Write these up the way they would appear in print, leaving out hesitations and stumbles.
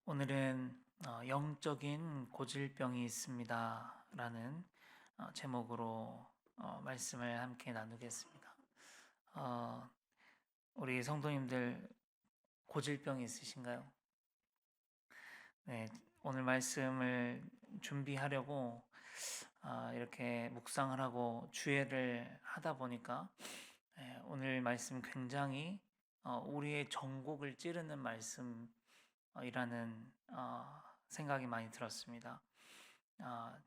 오늘은 영적인 고질병이 있습니다라는 제목으로 말씀을 함께 나누겠습니다. 어, 우리 성도님들 고질병이 있으신가요? 네, 오늘 말씀을 준비하려고 이렇게 묵상을 하고 주회를 하다 보니까 오늘 말씀 굉장히 우리의 전곡을 찌르는 말씀이라는 생각이 많이 들었습니다.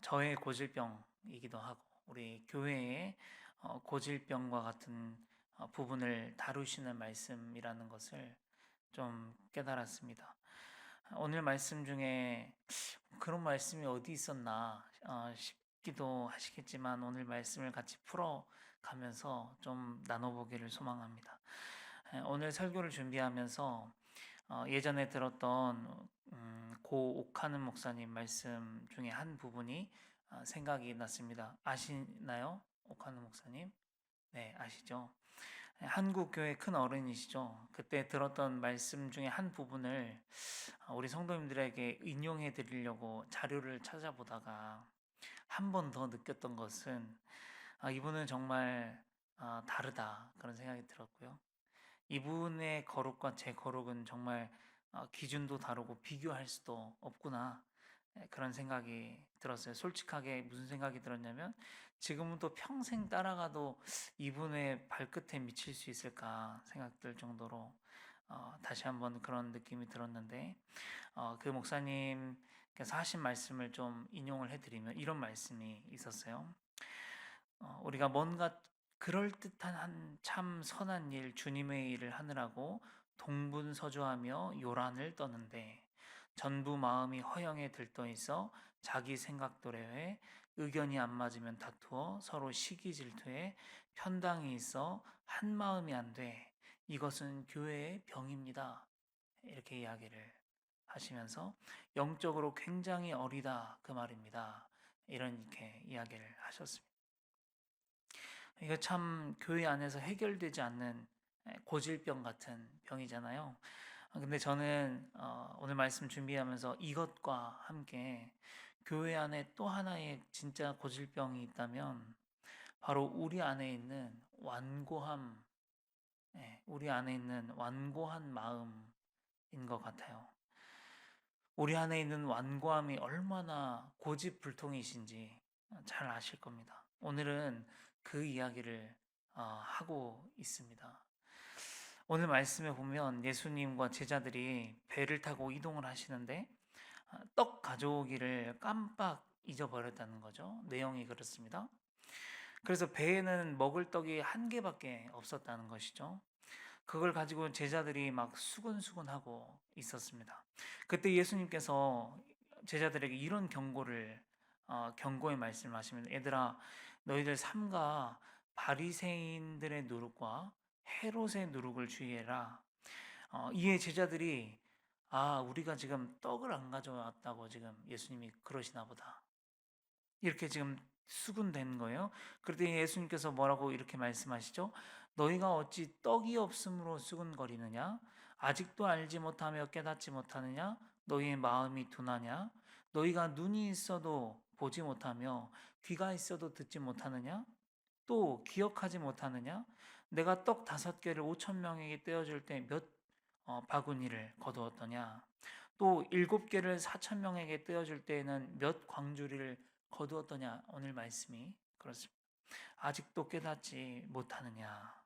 저의 고질병이기도 하고 우리 교회의 고질병과 같은 부분을 다루시는 말씀이라는 것을 좀 깨달았습니다. 오늘 말씀 중에 그런 말씀이 어디 있었나 싶기도 하시겠지만 오늘 말씀을 같이 풀어가면서 좀 나눠보기를 소망합니다. 오늘 설교를 준비하면서 예전에 들었던 고 옥하는 목사님 말씀 중에 한 부분이 생각이 났습니다. 아시나요? 옥하는 목사님? 네, 아시죠? 한국 교회 큰 어른이시죠. 그때 들었던 말씀 중에 한 부분을 우리 성도님들에게 인용해 드리려고 자료를 찾아보다가 한 번 더 느꼈던 것은 이분은 정말 다르다 그런 생각이 들었고요. 이분의 거룩과 제 거룩은 정말 기준도 다르고 비교할 수도 없구나. 그런 생각이 들었어요. 솔직하게 무슨 생각이 들었냐면 지금은 또 평생 따라가도 이분의 발끝에 미칠 수 있을까 생각될 정도로 다시 한번 그런 느낌이 들었는데 그 목사님께서 하신 말씀을 좀 인용을 해드리면 이런 말씀이 있었어요. 우리가 뭔가 그럴듯한 한 참 선한 일, 주님의 일을 하느라고 동분서주하며 요란을 떠는데 전부 마음이 허영에 들떠 있어 자기 생각대로에 의견이 안 맞으면 다투어 서로 시기 질투에 편당이 있어 한 마음이 안 돼. 이것은 교회의 병입니다. 이렇게 이야기를 하시면서 영적으로 굉장히 어리다 그 말입니다. 이렇게 이야기를 하셨습니다. 이거 참 교회 안에서 해결되지 않는 고질병 같은 병이잖아요. 근데 저는 오늘 말씀 준비하면서 이것과 함께 교회 안에 또 하나의 진짜 고질병이 있다면 바로 우리 안에 있는 완고함, 우리 안에 있는 완고한 마음인 것 같아요. 우리 안에 있는 완고함이 얼마나 고집불통이신지 잘 아실 겁니다. 오늘은 그 이야기를 하고 있습니다. 오늘 말씀에 보면 예수님과 제자들이 배를 타고 이동을 하시는데 떡 가져오기를 깜빡 잊어버렸다는 거죠. 내용이 그렇습니다. 그래서 배에는 먹을 떡이 한 개밖에 없었다는 것이죠. 그걸 가지고 제자들이 막 수군수군하고 있었습니다. 그때 예수님께서 제자들에게 이런 경고의 말씀을 하시면 얘들아 너희들 삼가 바리새인들의 누룩과 헤롯의 누룩을 주의해라. 이에 제자들이 우리가 지금 떡을 안 가져왔다고 지금 예수님이 그러시나 보다. 이렇게 지금 수군된 거예요. 그때 예수님께서 뭐라고 이렇게 말씀하시죠? 너희가 어찌 떡이 없음으로 수군거리느냐? 아직도 알지 못하며 깨닫지 못하느냐? 너희의 마음이 둔하냐? 너희가 눈이 있어도 보지 못하며 귀가 있어도 듣지 못하느냐? 또 기억하지 못하느냐? 내가 떡 5개를 5천 명에게 떼어줄 때 몇 바구니를 거두었더냐? 또 7개를 4천 명에게 떼어줄 때에는 몇 광주리를 거두었더냐? 오늘 말씀이 그렇습니다. 아직도 깨닫지 못하느냐?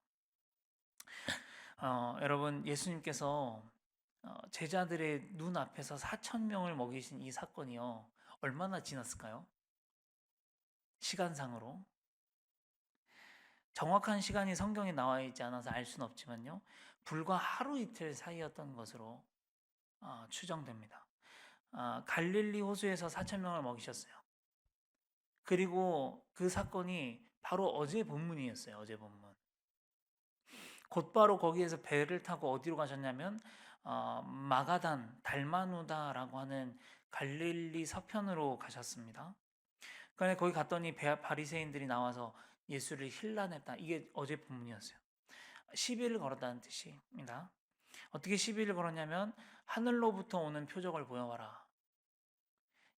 여러분 예수님께서 제자들의 눈 앞에서 4천 명을 먹이신 이 사건이요 얼마나 지났을까요? 시간상으로 정확한 시간이 성경에 나와 있지 않아서 알 수는 없지만요 불과 하루 이틀 사이였던 것으로 추정됩니다. 갈릴리 호수에서 4천 명을 먹이셨어요. 그리고 그 사건이 바로 어제 본문이었어요. 어제 본문. 곧바로 거기에서 배를 타고 어디로 가셨냐면 마가단 달마누다라고 하는 갈릴리 서편으로 가셨습니다. 그런데 거기 갔더니 바리새인들이 나와서 예수를 힐난했다. 이게 어제 본문이었어요. 시비를 걸었다는 뜻입니다. 어떻게 시비를 걸었냐면 하늘로부터 오는 표적을 보여와라.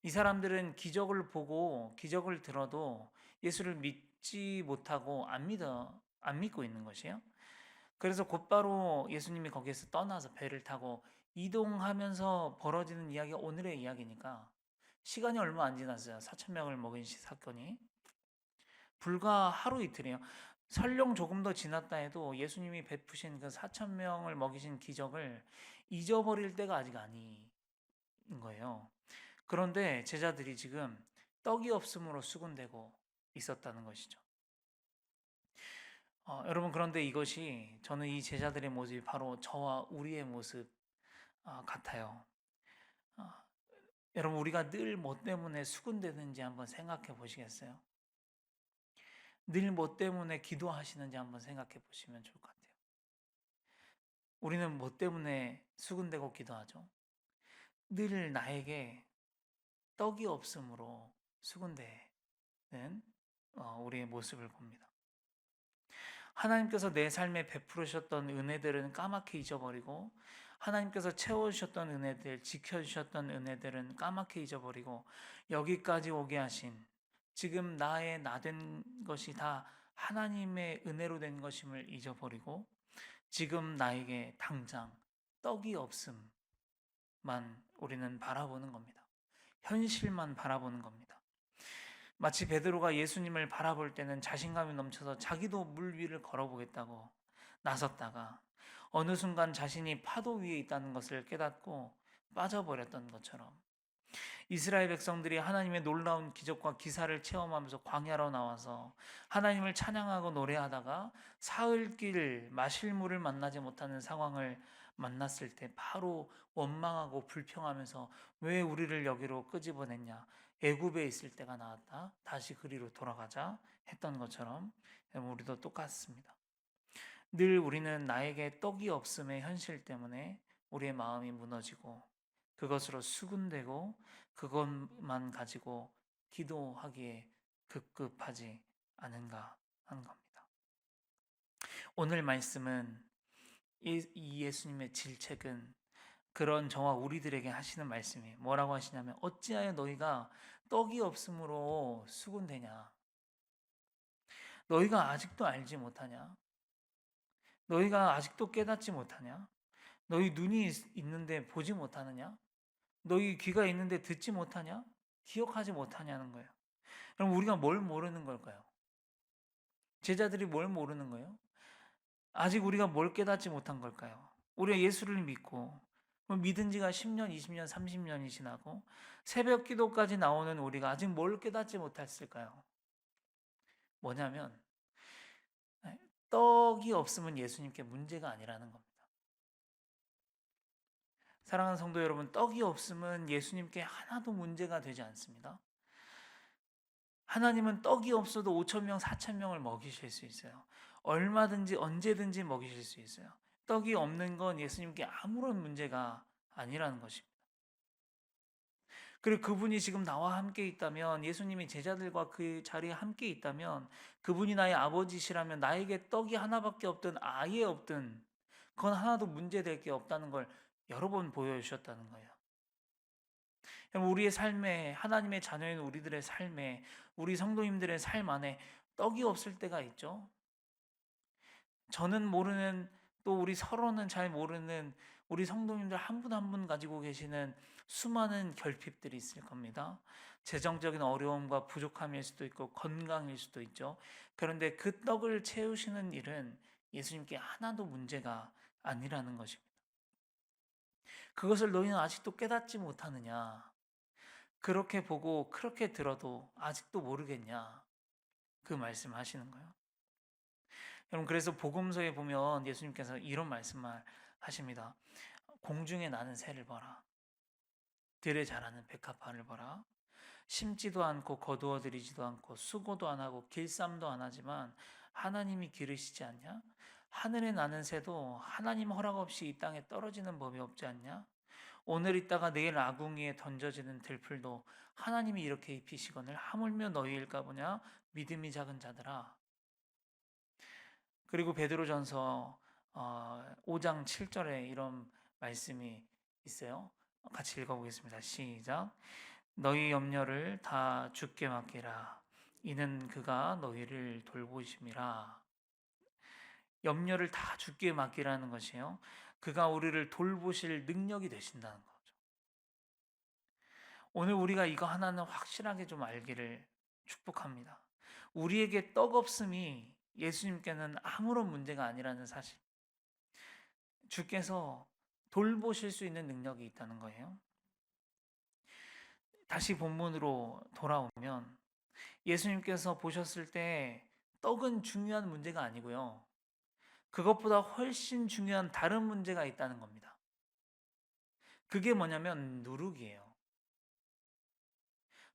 이 사람들은 기적을 보고 기적을 들어도 예수를 믿지 못하고 안 믿고 있는 것이에요. 그래서 곧바로 예수님이 거기에서 떠나서 배를 타고 이동하면서 벌어지는 이야기가 오늘의 이야기니까 시간이 얼마 안 지났어요. 4천 명을 먹인 사건이. 불과 하루 이틀이에요. 설령 조금 더 지났다 해도 예수님이 베푸신 그 4천 명을 먹이신 기적을 잊어버릴 때가 아직 아닌 거예요. 그런데 제자들이 지금 떡이 없음으로 수군대고 있었다는 것이죠. 여러분, 그런데 이것이 저는 이 제자들의 모습이 바로 저와 우리의 모습 같아요. 어, 여러분, 우리가 늘 뭐 때문에 수군대는지 한번 생각해 보시겠어요? 늘 뭐 때문에 기도하시는지 한번 생각해 보시면 좋을 것 같아요. 우리는 뭐 때문에 수군대고 기도하죠? 늘 나에게 떡이 없음으로 수군대는 우리의 모습을 봅니다. 하나님께서 내 삶에 베풀으셨던 은혜들은 까맣게 잊어버리고, 하나님께서 채워주셨던 은혜들, 지켜주셨던 은혜들은 까맣게 잊어버리고, 여기까지 오게 하신 지금 나의 나 된 것이 다 하나님의 은혜로 된 것임을 잊어버리고, 지금 나에게 당장 떡이 없음만 우리는 바라보는 겁니다. 현실만 바라보는 겁니다. 마치 베드로가 예수님을 바라볼 때는 자신감이 넘쳐서 자기도 물 위를 걸어보겠다고 나섰다가 어느 순간 자신이 파도 위에 있다는 것을 깨닫고 빠져버렸던 것처럼, 이스라엘 백성들이 하나님의 놀라운 기적과 기사를 체험하면서 광야로 나와서 하나님을 찬양하고 노래하다가 사흘길 마실 물을 만나지 못하는 상황을 만났을 때 바로 원망하고 불평하면서 왜 우리를 여기로 끄집어냈냐, 애굽에 있을 때가 나았다, 다시 그리로 돌아가자 했던 것처럼 우리도 똑같습니다. 늘 우리는 나에게 떡이 없음의 현실 때문에 우리의 마음이 무너지고 그것으로 수군되고 그것만 가지고 기도하기에 급급하지 않은가 하는 겁니다. 오늘 말씀은 이 예수님의 질책은 그런 저와 우리들에게 하시는 말씀이에요. 뭐라고 하시냐면 어찌하여 너희가 떡이 없음으로 수군되냐? 너희가 아직도 알지 못하냐? 너희가 아직도 깨닫지 못하냐? 너희 눈이 있는데 보지 못하느냐? 너희 귀가 있는데 듣지 못하냐? 기억하지 못하냐는 거예요. 그럼 우리가 뭘 모르는 걸까요? 제자들이 뭘 모르는 거예요? 아직 우리가 뭘 깨닫지 못한 걸까요? 우리가 예수를 믿고 믿은 지가 10년, 20년, 30년이 지나고 새벽 기도까지 나오는 우리가 아직 뭘 깨닫지 못했을까요? 뭐냐면 떡이 없으면 예수님께 문제가 아니라는 겁니다. 사랑하는 성도 여러분, 떡이 없으면 예수님께 하나도 문제가 되지 않습니다. 하나님은 떡이 없어도 5천 명, 4천 명을 먹이실 수 있어요. 얼마든지 언제든지 먹이실 수 있어요. 떡이 없는 건 예수님께 아무런 문제가 아니라는 것입니다. 그리고 그분이 지금 나와 함께 있다면, 예수님이 제자들과 그 자리에 함께 있다면, 그분이 나의 아버지시라면 나에게 떡이 하나밖에 없든 아예 없든 그건 하나도 문제될 게 없다는 걸 여러 번 보여주셨다는 거예요. 우리의 삶에, 하나님의 자녀인 우리들의 삶에, 우리 성도님들의 삶 안에 떡이 없을 때가 있죠. 저는 모르는, 또 우리 서로는 잘 모르는 우리 성도님들 한 분 한 분 가지고 계시는 수많은 결핍들이 있을 겁니다. 재정적인 어려움과 부족함일 수도 있고 건강일 수도 있죠. 그런데 그 떡을 채우시는 일은 예수님께 하나도 문제가 아니라는 것입니다. 그것을 너희는 아직도 깨닫지 못하느냐? 그렇게 보고 그렇게 들어도 아직도 모르겠냐? 그 말씀하시는 거예요. 여러분, 그래서 복음서에 보면 예수님께서 이런 말씀을 하십니다. 공중에 나는 새를 봐라. 들에 자라는 백합화를 봐라. 심지도 않고 거두어 들이지도 않고 수고도 안 하고 길쌈도 안 하지만 하나님이 기르시지 않냐? 하늘에 나는 새도 하나님 허락 없이 이 땅에 떨어지는 법이 없지 않냐? 오늘 있다가 내일 아궁이에 던져지는 들풀도 하나님이 이렇게 입히시거늘 하물며 너희일까 보냐? 믿음이 작은 자들아. 그리고 베드로전서 5장 7절에 이런 말씀이 있어요. 같이 읽어보겠습니다. 시작. 너희 염려를 다 주께 맡기라. 이는 그가 너희를 돌보심이라. 염려를 다 주께 맡기라는 것이에요. 그가 우리를 돌보실 능력이 되신다는 거죠. 오늘 우리가 이거 하나는 확실하게 좀 알기를 축복합니다. 우리에게 떡 없음이 예수님께는 아무런 문제가 아니라는 사실. 주께서 돌보실 수 있는 능력이 있다는 거예요. 다시 본문으로 돌아오면 예수님께서 보셨을 때 떡은 중요한 문제가 아니고요. 그것보다 훨씬 중요한 다른 문제가 있다는 겁니다. 그게 뭐냐면 누룩이에요.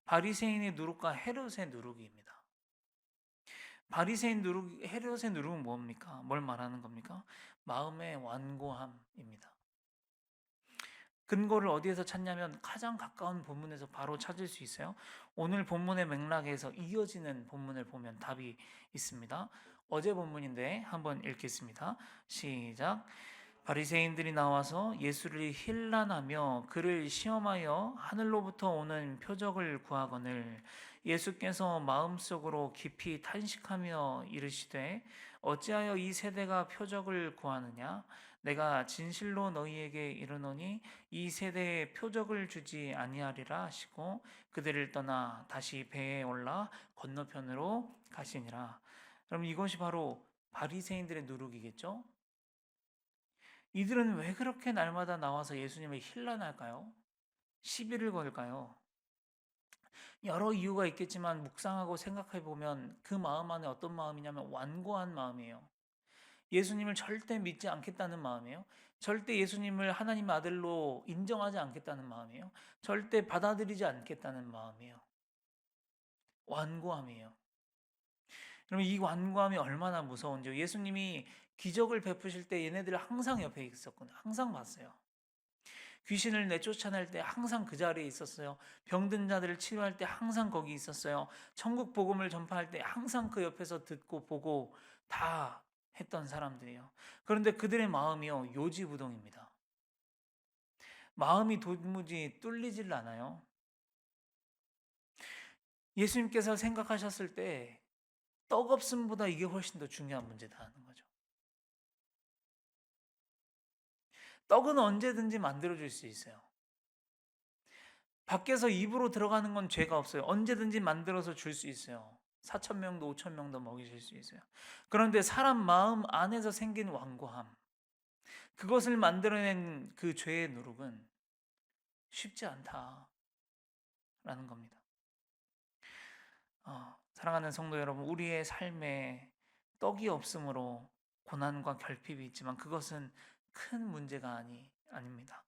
바리새인의 누룩과 헤롯의 누룩입니다. 바리새인 누룩, 헤롯의 누룩은 뭡니까? 뭘 말하는 겁니까? 마음의 완고함입니다. 근거를 어디에서 찾냐면 가장 가까운 본문에서 바로 찾을 수 있어요. 오늘 본문의 맥락에서 이어지는 본문을 보면 답이 있습니다. 어제 본문인데 한번 읽겠습니다. 시작. 바리새인들이 나와서 예수를 힐난하며 그를 시험하여 하늘로부터 오는 표적을 구하거늘 예수께서 마음속으로 깊이 탄식하며 이르시되 어찌하여 이 세대가 표적을 구하느냐 내가 진실로 너희에게 이르노니 이 세대에 표적을 주지 아니하리라 하시고 그들을 떠나 다시 배에 올라 건너편으로 가시니라. 그럼 이것이 바로 바리새인들의 누룩이겠죠? 이들은 왜 그렇게 날마다 나와서 예수님을 힐난할까요? 시비를 걸까요? 여러 이유가 있겠지만 묵상하고 생각해 보면 그 마음 안에 어떤 마음이냐면 완고한 마음이에요. 예수님을 절대 믿지 않겠다는 마음이에요. 절대 예수님을 하나님의 아들로 인정하지 않겠다는 마음이에요. 절대 받아들이지 않겠다는 마음이에요. 완고함이에요. 그럼 이 완고함이 얼마나 무서운지요. 예수님이 기적을 베푸실 때 얘네들 항상 옆에 있었거든요. 항상 봤어요. 귀신을 내쫓아낼 때 항상 그 자리에 있었어요. 병든 자들을 치료할 때 항상 거기 있었어요. 천국 복음을 전파할 때 항상 그 옆에서 듣고 보고 다 했던 사람들이에요. 그런데 그들의 마음이요, 요지부동입니다. 마음이 도무지 뚫리질 않아요. 예수님께서 생각하셨을 때 떡없음보다 이게 훨씬 더 중요한 문제다는 거죠. 떡은 언제든지 만들어줄 수 있어요. 밖에서 입으로 들어가는 건 죄가 없어요. 언제든지 만들어서 줄 수 있어요. 4천 명도 5천 명도 먹이실 수 있어요. 그런데 사람 마음 안에서 생긴 완고함, 그것을 만들어낸 그 죄의 누룩은 쉽지 않다라는 겁니다. 사랑하는 성도 여러분, 우리의 삶에 떡이 없으므로 고난과 결핍이 있지만 그것은 큰 문제가 아닙니다.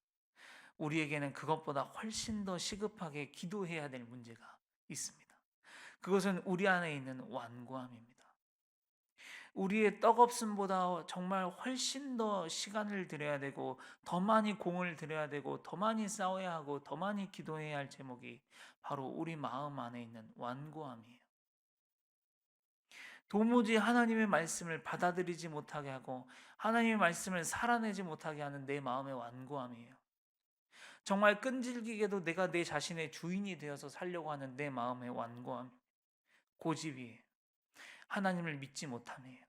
우리에게는 그것보다 훨씬 더 시급하게 기도해야 될 문제가 있습니다. 그것은 우리 안에 있는 완고함입니다. 우리의 떡없음보다 정말 훨씬 더 시간을 들여야 되고 더 많이 공을 들여야 되고 더 많이 싸워야 하고 더 많이 기도해야 할 제목이 바로 우리 마음 안에 있는 완고함이에요. 도무지 하나님의 말씀을 받아들이지 못하게 하고 하나님의 말씀을 살아내지 못하게 하는 내 마음의 완고함이에요. 정말 끈질기게도 내가 내 자신의 주인이 되어서 살려고 하는 내 마음의 완고함, 고집이에요. 하나님을 믿지 못함이에요.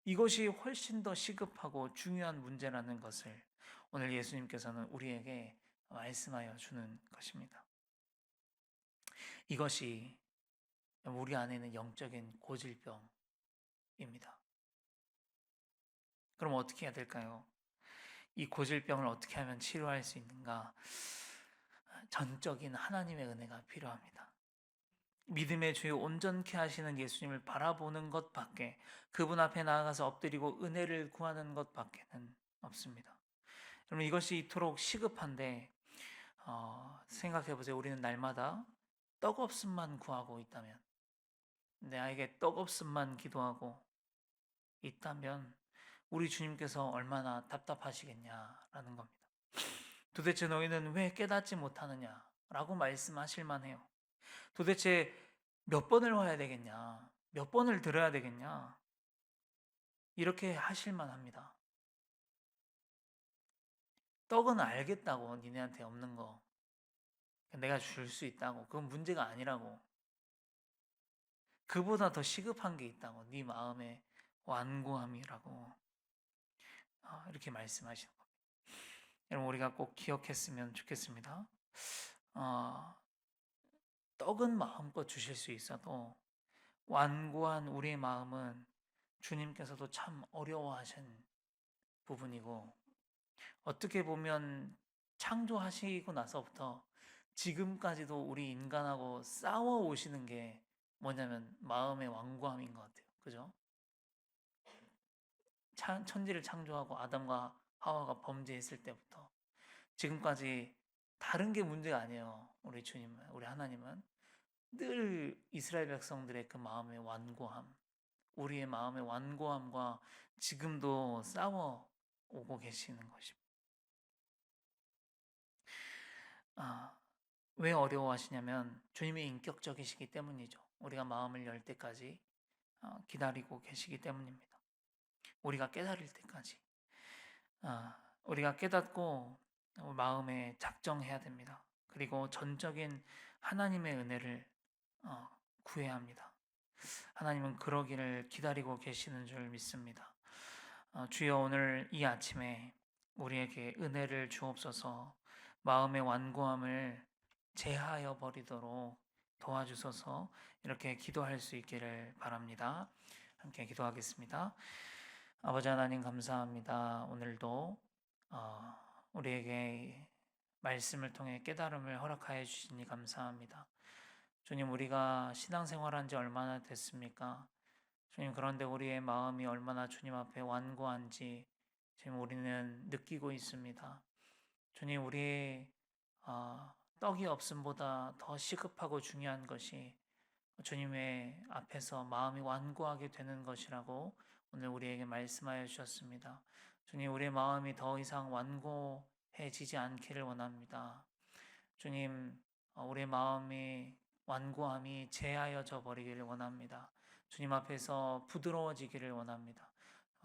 이것이 훨씬 더 시급하고 중요한 문제라는 것을 오늘 예수님께서는 우리에게 말씀하여 주는 것입니다. 이것이 우리 안에 있는 영적인 고질병입니다. 그럼 어떻게 해야 될까요? 이 고질병을 어떻게 하면 치료할 수 있는가? 전적인 하나님의 은혜가 필요합니다. 믿음의 주요 온전케 하시는 예수님을 바라보는 것밖에, 그분 앞에 나아가서 엎드리고 은혜를 구하는 것밖에는 없습니다. 여러분, 이것이 이토록 시급한데 생각해 보세요. 우리는 날마다 떡 없음만 구하고 있다면, 나에게 떡 없음만 기도하고 있다면 우리 주님께서 얼마나 답답하시겠냐라는 겁니다. 도대체 너희는 왜 깨닫지 못하느냐라고 말씀하실 만해요. 도대체 몇 번을 와야 되겠냐? 몇 번을 들어야 되겠냐? 이렇게 하실만 합니다. 떡은 알겠다고, 니네한테 없는 거. 내가 줄 수 있다고. 그건 문제가 아니라고. 그보다 더 시급한 게 있다고. 네 마음의 완고함이라고. 이렇게 말씀하시는 겁니다. 여러분, 우리가 꼭 기억했으면 좋겠습니다. 어, 떡은 마음껏 주실 수 있어도 완고한 우리의 마음은 주님께서도 참 어려워하신 부분이고, 어떻게 보면 창조하시고 나서부터 지금까지도 우리 인간하고 싸워 오시는 게 뭐냐면 마음의 완고함인 것 같아요. 그죠? 천지를 창조하고 아담과 하와가 범죄했을 때부터 지금까지 다른 게 문제가 아니에요. 우리 주님은, 우리 하나님은 늘 이스라엘 백성들의 그 마음의 완고함, 우리의 마음의 완고함과 지금도 싸워 오고 계시는 것입니다. 아, 왜 어려워하시냐면 주님이 인격적이시기 때문이죠. 우리가 마음을 열 때까지 기다리고 계시기 때문입니다. 우리가 깨달을 때까지. 우리가 깨닫고 마음에 작정해야 됩니다. 그리고 전적인 하나님의 은혜를 어, 구해야 합니다. 하나님은 그러기를 기다리고 계시는 줄 믿습니다. 주여, 오늘 이 아침에 우리에게 은혜를 주옵소서. 마음의 완고함을 제하여 버리도록 도와주소서. 이렇게 기도할 수 있기를 바랍니다. 함께 기도하겠습니다. 아버지 하나님, 감사합니다. 오늘도 어, 우리에게 말씀을 통해 깨달음을 허락하여 주시니 감사합니다. 주님, 우리가 신앙생활한 지 얼마나 됐습니까? 주님, 그런데 우리의 마음이 얼마나 주님 앞에 완고한지 지금 우리는 느끼고 있습니다. 주님, 우리의 떡이 없음보다 더 시급하고 중요한 것이 주님의 앞에서 마음이 완고하게 되는 것이라고 오늘 우리에게 말씀하여 주셨습니다. 주님, 우리의 마음이 더 이상 완고해지지 않기를 원합니다. 주님, 우리의 마음이 완고함이 제하여져 버리기를 원합니다. 주님 앞에서 부드러워지기를 원합니다.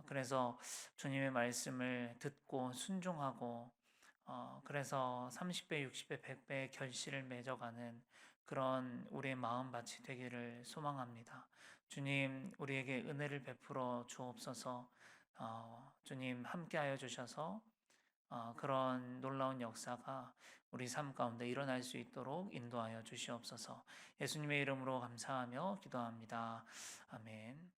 그래서 주님의 말씀을 듣고 순종하고 그래서 30배, 60배, 100배의 결실을 맺어가는 그런 우리의 마음밭이 되기를 소망합니다. 주님, 우리에게 은혜를 베풀어 주옵소서. 주님 함께하여 주셔서 그런 놀라운 역사가 우리 삶 가운데 일어날 수 있도록 인도하여 주시옵소서. 예수님의 이름으로 감사하며 기도합니다. 아멘.